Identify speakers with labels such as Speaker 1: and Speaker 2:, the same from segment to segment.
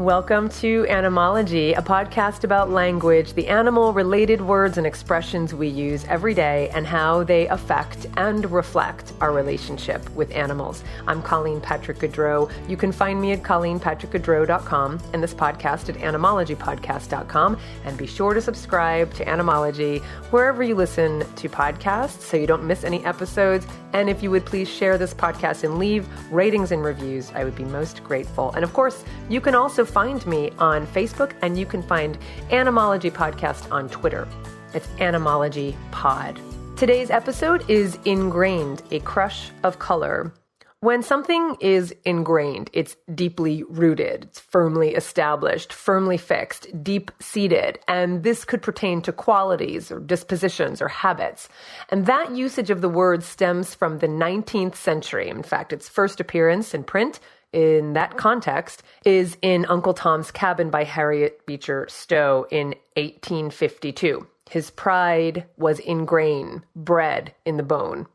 Speaker 1: Welcome to Animology, a podcast about language, the animal-related words and expressions we use every day, and how they affect and reflect our relationship with animals. I'm Colleen Patrick-Goudreau. You can find me at ColleenPatrick-Goudreau.com and this podcast at animologypodcast.com. And be sure to subscribe to Animology wherever you listen to podcasts so you don't miss any episodes. And if you would please share this podcast and leave ratings and reviews, I would be most grateful. And of course, you can also find me on Facebook, and you can find Animology Podcast on Twitter. It's Animology Pod. Today's episode is Ingrained, a crush of color. When something is ingrained, it's deeply rooted, it's firmly established, firmly fixed, deep-seated, and this could pertain to qualities or dispositions or habits. And that usage of the word stems from the 19th century. In fact, its first appearance in print in that context is in Uncle Tom's Cabin by Harriet Beecher Stowe in 1852. His pride was ingrain, bred in the bone,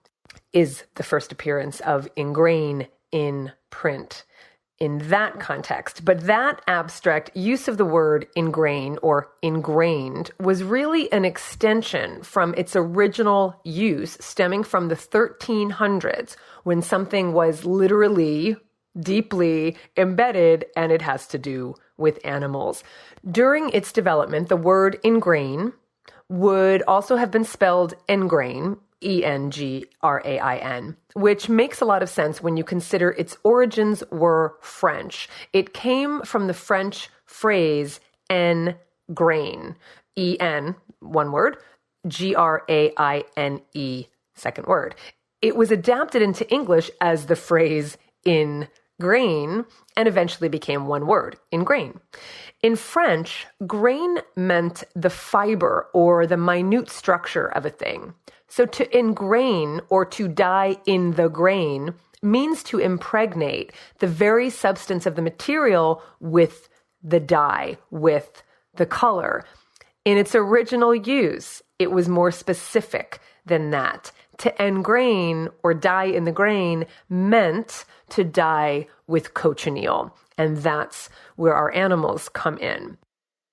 Speaker 1: is the first appearance of ingrain in print in that context. But that abstract use of the word ingrain or ingrained was really an extension from its original use stemming from the 1300s when something was literally deeply embedded, and it has to do with animals. During its development, the word ingrain would also have been spelled engrain, E-N-G-R-A-I-N, which makes a lot of sense when you consider its origins were French. It came from the French phrase en grain, E-N, one word, G-R-A-I-N-E, second word. It was adapted into English as the phrase in grain, and eventually became one word, ingrain. In French, grain meant the fiber or the minute structure of a thing. So to ingrain or to dye in the grain means to impregnate the very substance of the material with the dye, with the color. In its original use, it was more specific than that. To engrain or dye in the grain meant to dye with Cochin Eel, and that's where our animals come in.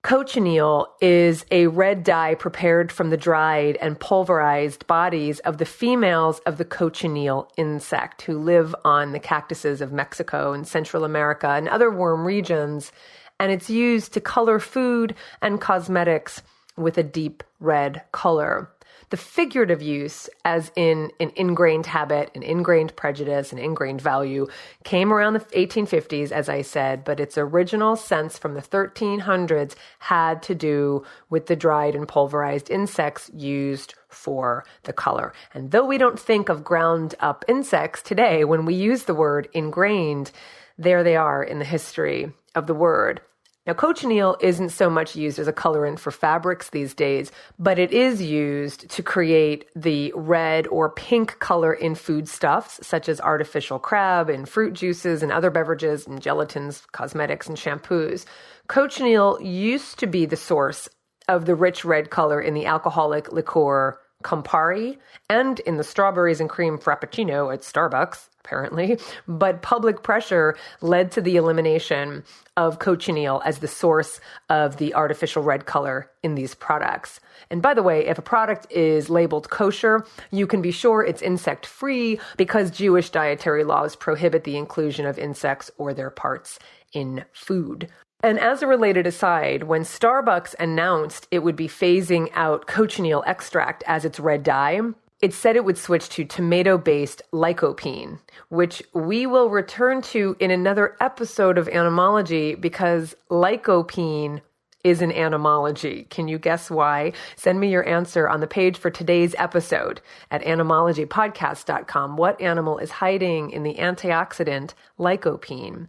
Speaker 1: Cochin Eel is a red dye prepared from the dried and pulverized bodies of the females of the Cochin Eel insect who live on the cactuses of Mexico and Central America and other warm regions, and it's used to color food and cosmetics with a deep red color. The figurative use, as in an ingrained habit, an ingrained prejudice, an ingrained value, came around the 1850s, as I said, but its original sense from the 1300s had to do with the dried and pulverized insects used for the color. And though we don't think of ground up insects today, when we use the word ingrained, there they are in the history of the word. Now, Cochin Eel isn't so much used as a colorant for fabrics these days, but it is used to create the red or pink color in foodstuffs, such as artificial crab and fruit juices and other beverages and gelatins, cosmetics, and shampoos. Cochin Eel used to be the source of the rich red color in the alcoholic liqueur Campari and in the strawberries and cream Frappuccino at Starbucks, apparently, but public pressure led to the elimination of Cochin Eel as the source of the artificial red color in these products. And by the way, if a product is labeled kosher, you can be sure it's insect-free because Jewish dietary laws prohibit the inclusion of insects or their parts in food. And as a related aside, when Starbucks announced it would be phasing out Cochin Eel extract as its red dye, it said it would switch to tomato-based lycopene, which we will return to in another episode of Animology because lycopene is an animology. Can you guess why? Send me your answer on the page for today's episode at animologypodcast.com. What animal is hiding in the antioxidant lycopene?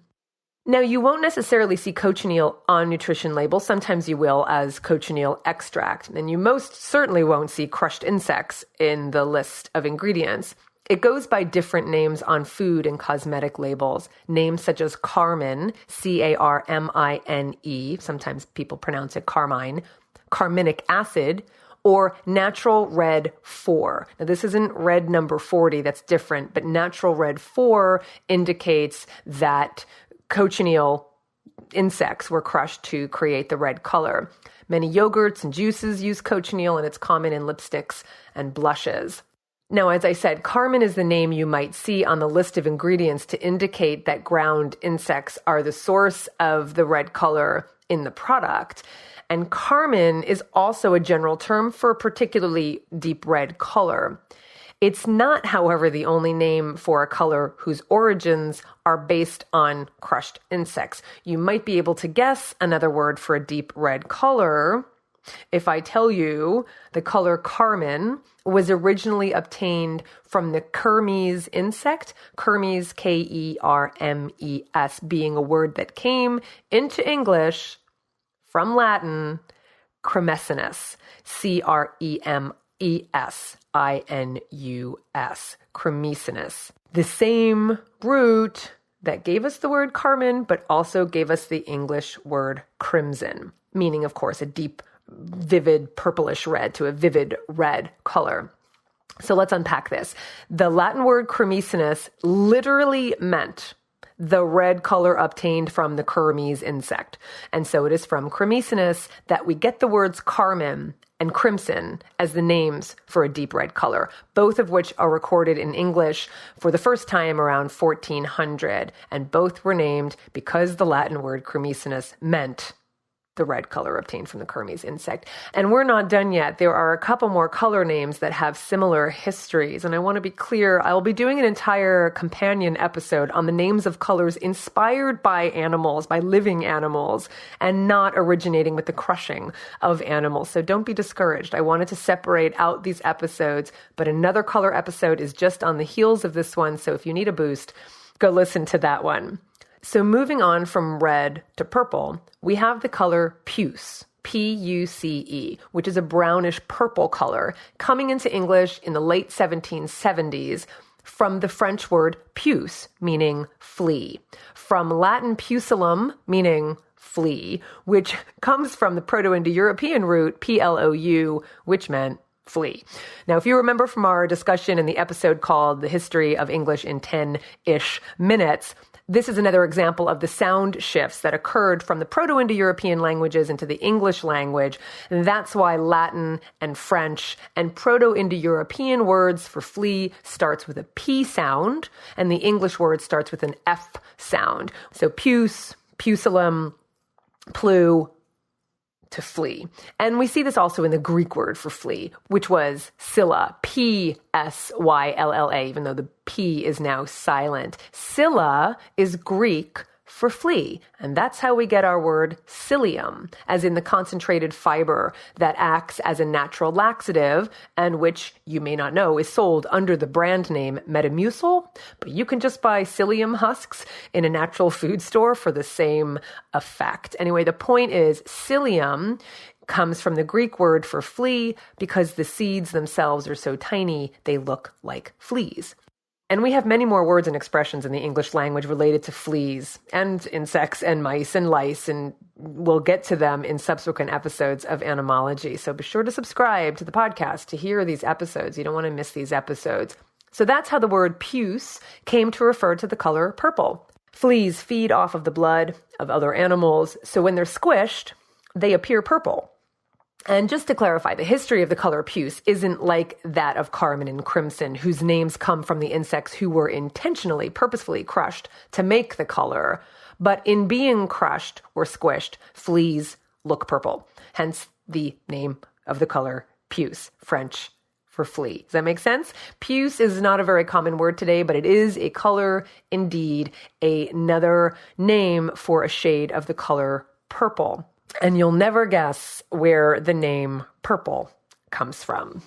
Speaker 1: Now, you won't necessarily see Cochin Eel on nutrition labels. Sometimes you will as Cochin Eel extract. And you most certainly won't see crushed insects in the list of ingredients. It goes by different names on food and cosmetic labels. Names such as carmine, C-A-R-M-I-N-E, sometimes people pronounce it carmine, carminic acid, or natural red 4. Now, this isn't red number 40, that's different, but natural red 4 indicates that Cochin Eel insects were crushed to create the red color. Many yogurts and juices use Cochin Eel, and it's common in lipsticks and blushes. Now, as I said, carmine is the name you might see on the list of ingredients to indicate that ground insects are the source of the red color in the product. And carmine is also a general term for a particularly deep red color. It's not, however, the only name for a color whose origins are based on crushed insects. You might be able to guess another word for a deep red color if I tell you the color carmine was originally obtained from the Kermes insect, Kermes, Kermes, being a word that came into English from Latin, cremesinus, cremesinus, cremesinus. The same root that gave us the word carmine, but also gave us the English word crimson, meaning, of course, a deep, vivid purplish red to a vivid red color. So let's unpack this. The Latin word cremesinus literally meant the red color obtained from the Kermes insect. And so it is from cremesinus that we get the words carmine and crimson as the names for a deep red color, both of which are recorded in English for the first time around 1400. And both were named because the Latin word cremesinus meant the red color obtained from the Kermes insect. And we're not done yet. There are a couple more color names that have similar histories. And I want to be clear, I'll be doing an entire companion episode on the names of colors inspired by animals, by living animals, and not originating with the crushing of animals. So don't be discouraged. I wanted to separate out these episodes, but another color episode is just on the heels of this one. So if you need a boost, go listen to that one. So moving on from red to purple, we have the color puce, P-U-C-E, which is a brownish purple color, coming into English in the late 1770s from the French word puce, meaning flea, from Latin pucellum, meaning flea, which comes from the Proto-Indo-European root P-L-O-U, which meant flee. Now, if you remember from our discussion in the episode called The History of English in 10-ish Minutes, this is another example of the sound shifts that occurred from the Proto-Indo-European languages into the English language. And that's why Latin and French and Proto-Indo-European words for flee starts with a P sound, and the English word starts with an F sound. So puce, pucellum, plu, to flee. And we see this also in the Greek word for flee, which was Scylla, P-S-Y-L-L-A, even though the P is now silent. Scylla is Greek for flee, and that's how we get our word psyllium, as in the concentrated fiber that acts as a natural laxative and which, you may not know, is sold under the brand name Metamucil, but you can just buy psyllium husks in a natural food store for the same effect. Anyway, the point is psyllium comes from the Greek word for flea because the seeds themselves are so tiny, they look like fleas. And we have many more words and expressions in the English language related to fleas and insects and mice and lice, and we'll get to them in subsequent episodes of Animology. So be sure to subscribe to the podcast to hear these episodes. You don't want to miss these episodes. So that's how the word puce came to refer to the color purple. Fleas feed off of the blood of other animals, so when they're squished, they appear purple. And just to clarify, the history of the color puce isn't like that of carmine and crimson, whose names come from the insects who were intentionally, purposefully crushed to make the color. But in being crushed or squished, fleas look purple. Hence the name of the color puce, French for flea. Does that make sense? Puce is not a very common word today, but it is a color indeed, another name for a shade of the color purple. And you'll never guess where the name purple comes from.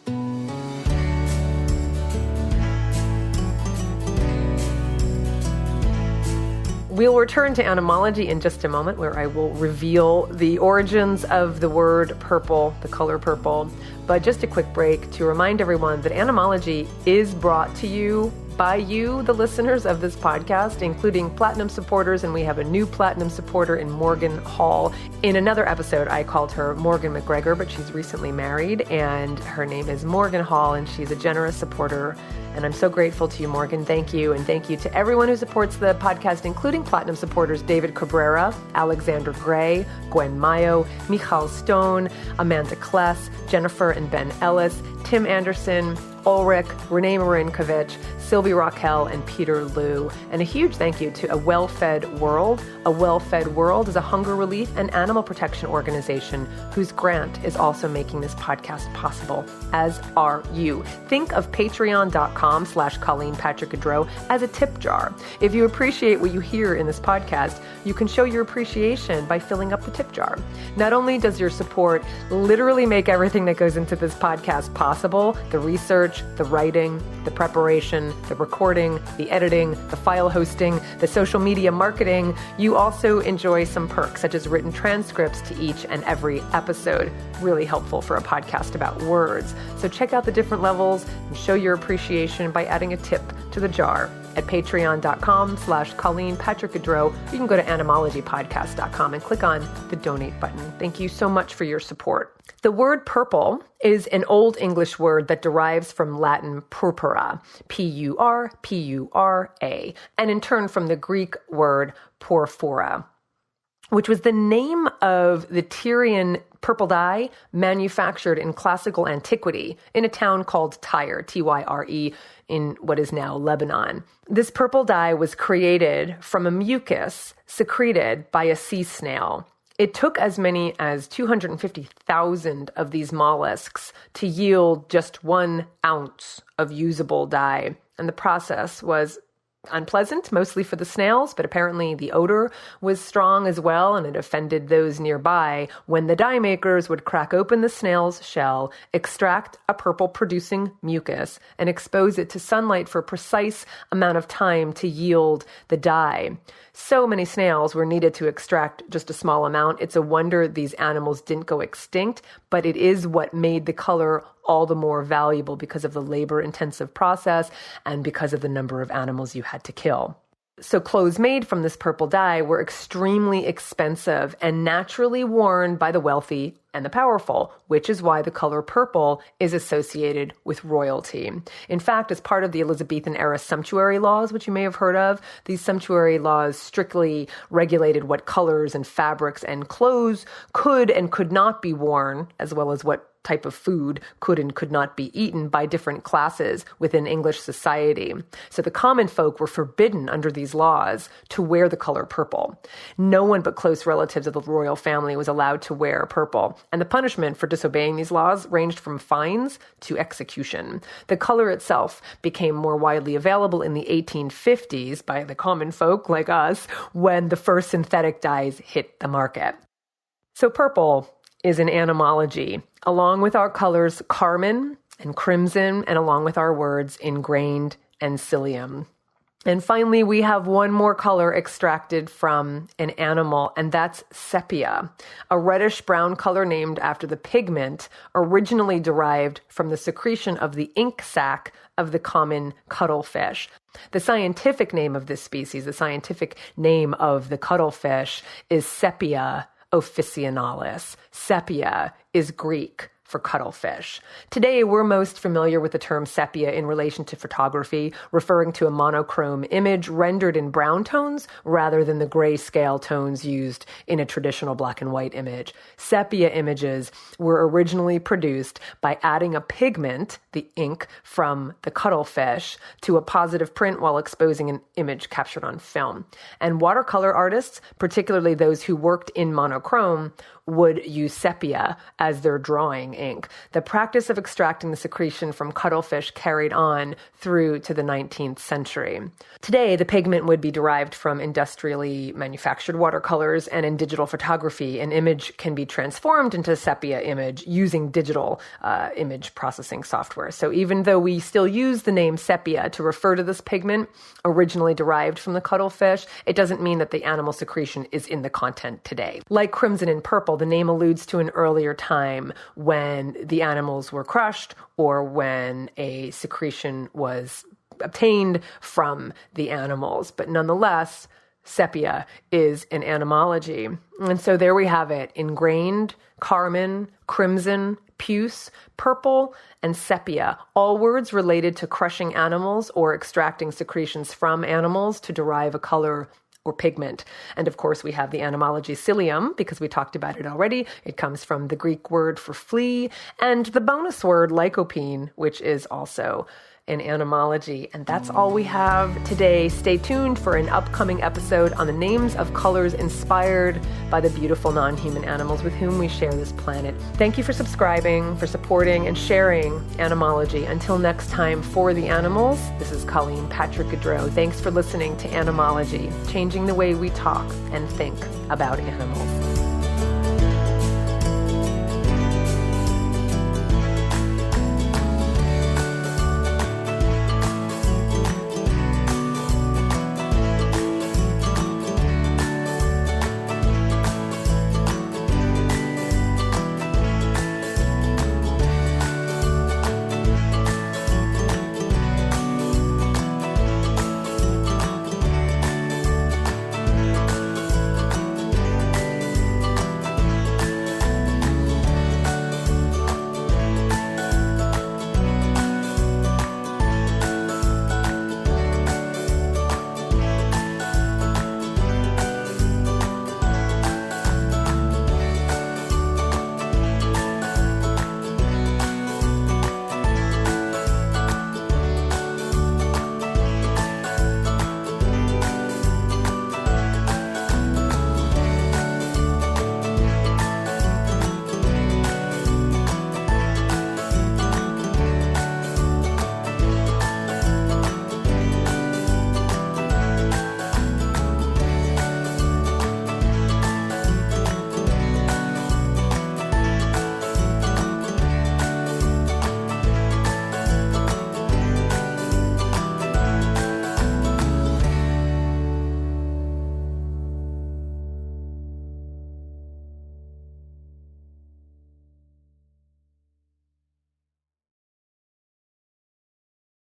Speaker 1: We'll return to animology in just a moment, where I will reveal the origins of the word purple, the color purple. But just a quick break to remind everyone that animology is brought to you by you, the listeners of this podcast, including platinum supporters, and we have a new platinum supporter in Morgan Hall. In another episode, I called her Morgan McGregor, but she's recently married, and her name is Morgan Hall, and she's a generous supporter. And I'm so grateful to you, Morgan. Thank you. And thank you to everyone who supports the podcast, including platinum supporters David Cabrera, Alexander Gray, Gwen Mayo, Michal Stone, Amanda Kless, Jennifer and Ben Ellis, Tim Anderson, Ulrich, Renee Marinkovich, Sylvie Raquel, and Peter Liu. And a huge thank you to A Well-Fed World. A Well-Fed World is a hunger relief and animal protection organization whose grant is also making this podcast possible, as are you. Think of patreon.com/Colleen Patrick-Goudreau as a tip jar. If you appreciate what you hear in this podcast, you can show your appreciation by filling up the tip jar. Not only does your support literally make everything that goes into this podcast possible, the research, the writing, the preparation, the recording, the editing, the file hosting, the social media marketing, you also enjoy some perks such as written transcripts to each and every episode. Really helpful for a podcast about words. So check out the different levels and show your appreciation by adding a tip to the jar at patreon.com/Colleen Patrick-Goudreau. You can go to animologypodcast.com and click on the donate button. Thank you so much for your support. The word purple is an Old English word that derives from Latin purpura, P-U-R-P-U-R-A, and in turn from the Greek word porphyra, which was the name of the Tyrian purple dye manufactured in classical antiquity in a town called Tyre, T-Y-R-E, in what is now Lebanon. This purple dye was created from a mucus secreted by a sea snail. It took as many as 250,000 of these mollusks to yield just 1 ounce of usable dye. And the process was unpleasant, mostly for the snails, but apparently the odor was strong as well, and it offended those nearby when the dye makers would crack open the snail's shell, extract a purple-producing mucus, and expose it to sunlight for a precise amount of time to yield the dye. So many snails were needed to extract just a small amount. It's a wonder these animals didn't go extinct, but it is what made the color all the more valuable because of the labor-intensive process and because of the number of animals you had to kill. So clothes made from this purple dye were extremely expensive and naturally worn by the wealthy and the powerful, which is why the color purple is associated with royalty. In fact, as part of the Elizabethan era Sumptuary Laws, which you may have heard of, these sumptuary laws strictly regulated what colors and fabrics and clothes could and could not be worn, as well as what type of food could and could not be eaten by different classes within English society. So the common folk were forbidden under these laws to wear the color purple. No one but close relatives of the royal family was allowed to wear purple, and the punishment for disobeying these laws ranged from fines to execution. The color itself became more widely available in the 1850s by the common folk like us when the first synthetic dyes hit the market. So purple is an animology, along with our colors carmine and crimson, and along with our words ingrained and psyllium. And finally, we have one more color extracted from an animal, and that's sepia, a reddish-brown color named after the pigment originally derived from the secretion of the ink sac of the common cuttlefish. The scientific name of this species, the scientific name of the cuttlefish, is Sepia officinalis. Sepia is Greek for cuttlefish. Today, we're most familiar with the term sepia in relation to photography, referring to a monochrome image rendered in brown tones rather than the grayscale tones used in a traditional black and white image. Sepia images were originally produced by adding a pigment, the ink from the cuttlefish, to a positive print while exposing an image captured on film. And watercolor artists, particularly those who worked in monochrome, would use sepia as their drawing ink. The practice of extracting the secretion from cuttlefish carried on through to the 19th century. Today, the pigment would be derived from industrially manufactured watercolors, and in digital photography, an image can be transformed into a sepia image using digital image processing software. So even though we still use the name sepia to refer to this pigment originally derived from the cuttlefish, it doesn't mean that the animal secretion is in the content today. Like crimson and purple, the name alludes to an earlier time when the animals were crushed or when a secretion was obtained from the animals. But nonetheless, sepia is an animology. And so there we have it: ingrained, carmine, crimson, puce, purple, and sepia, all words related to crushing animals or extracting secretions from animals to derive a color or pigment. And of course, we have the animology cilium, because we talked about it already. It comes from the Greek word for flea, and the bonus word lycopene, which is also an animology. And that's all we have today. Stay tuned for an upcoming episode on the names of colors inspired by the beautiful non-human animals with whom we share this planet. Thank you for subscribing, for supporting and sharing Animology. Until next time, for the animals, this is Colleen Patrick-Goudreau. Thanks for listening to Animology, changing the way we talk and think about animals.